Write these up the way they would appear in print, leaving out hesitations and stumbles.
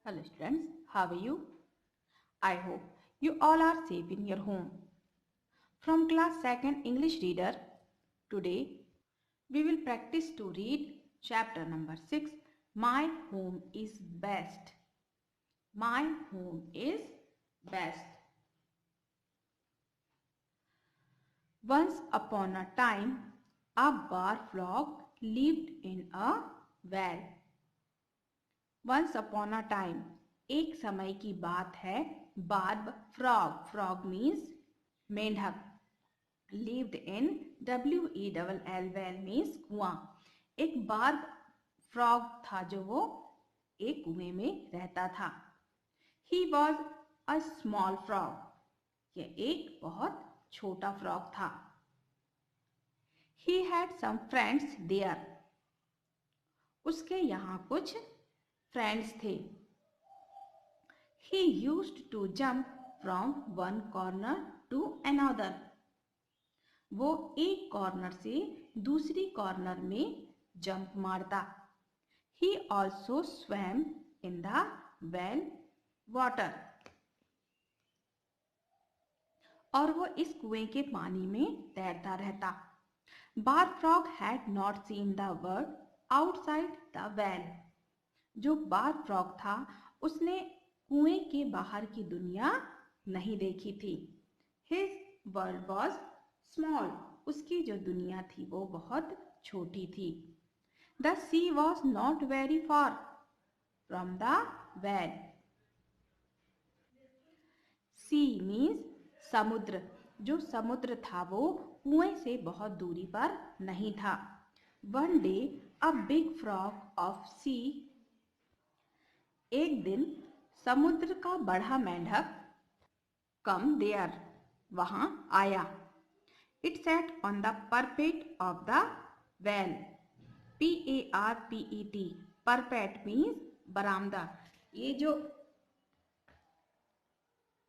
Hello students, how are you? I hope you all are safe in your home. From class 2nd English reader, today we will practice to read chapter number 6, My Home is Best. My home is best. Once upon a time, a bar frog lived in a well. Once upon a time, एक समय की बात है. Barb frog, frog means मेंढक. lived in WELL well means कुआं. एक barb frog था जो वो एक कुएं में रहता था. He was a small frog. ये एक बहुत छोटा फ्रॉग था. He had some friends there. उसके यहाँ कुछ फ्रेंड्स थे. He used to jump from one corner to another. वो एक कॉर्नर से दूसरी कॉर्नर में जंप मारता. He also swam in the well water. और वो इस कुएं के पानी में तैरता रहता. Bar frog had not seen the world outside the well. जो बार फ्रॉग था उसने कुएं के बाहर की दुनिया नहीं देखी थी. His world was small. उसकी जो दुनिया थी वो बहुत छोटी थी. The sea was not very far from the well. Sea means समुद्र. जो समुद्र था वो कुएं से बहुत दूरी पर नहीं था. One day a big frog of sea. एक दिन समुद्र का बड़ा मेंढक come there, वहां आया. It sat on the parapet of the well. PARPET. Parapet means बरामदा. ये जो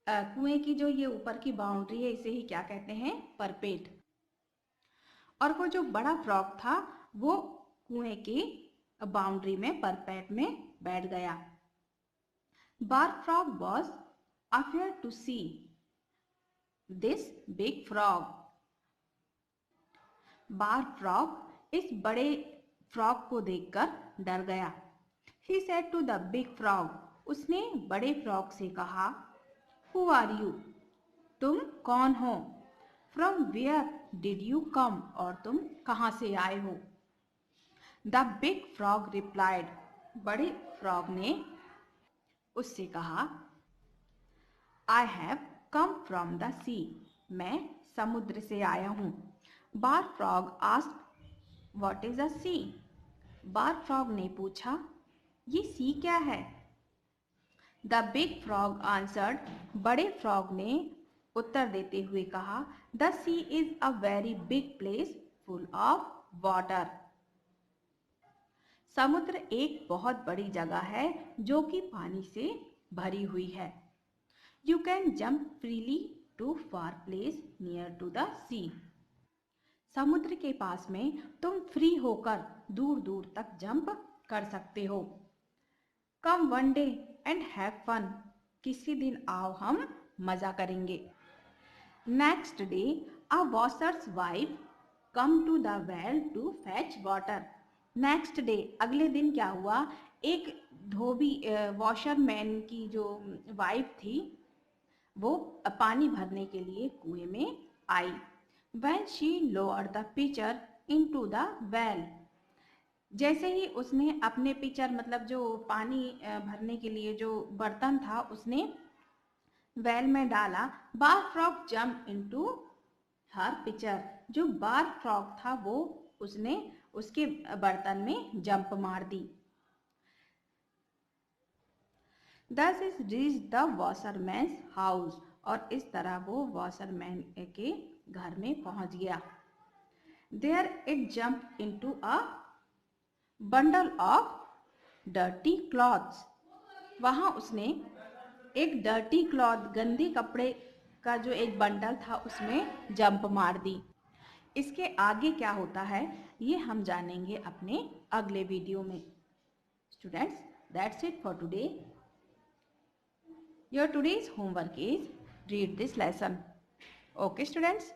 कुएं की जो ये ऊपर की बाउंड्री है इसे ही क्या कहते हैं? परपेट. और वो जो बड़ा फ्रॉग था वो कुएं की बाउंड्री में परपेट में बैठ गया. Bar frog was afraid to see this big frog. Bar frog इस बड़े फ्रॉग को देखकर डर गया. He said to the big frog. उसने बड़े फ्रॉग से कहा, Who are you? तुम कौन हो? From where did you come? और तुम कहाँ से आए हो? The big frog replied. बड़े फ्रॉग ने उससे कहा, I have come from the sea. मैं समुद्र से आया हूँ. Bar frog asked, What is a sea? Bar frog ने पूछा, ये सी क्या है? The big frog answered. बड़े फ्रॉग ने उत्तर देते हुए कहा, The sea is a very big place full of water. समुद्र एक बहुत बड़ी जगह है जो कि पानी से भरी हुई है. You can jump freely to far place near to the sea. समुद्र के पास में तुम फ्री होकर दूर दूर तक जंप कर सकते हो. Come one day and have fun. किसी दिन आओ हम मजा करेंगे. Next day a washer's wife come to the well to fetch water. Next day अगले दिन क्या हुआ? एक धोबी वॉशरमैन की जो वाइफ थी वो पानी भरने के लिए कुएं में आई. When she lowered the pitcher into the well. जैसे ही उसने अपने पिचर मतलब जो पानी भरने के लिए जो बर्तन था उसने वेल में डाला. बार frog jump into her pitcher. जो बार फ्रॉग था वो उसने उसके बर्तन में जंप मार दी. Thus is reached the washerman's house. और इस तरह वो वॉशरमैन के घर में पहुंच गया. There it jumped into a bundle of dirty cloths. वहां उसने एक डर्टी क्लॉथ गंदे कपड़े का जो एक बंडल था उसमें जंप मार दी. इसके आगे क्या होता है ये हम जानेंगे अपने अगले वीडियो में. Students, that's it for today. Your today's homework is read this lesson. Okay, students?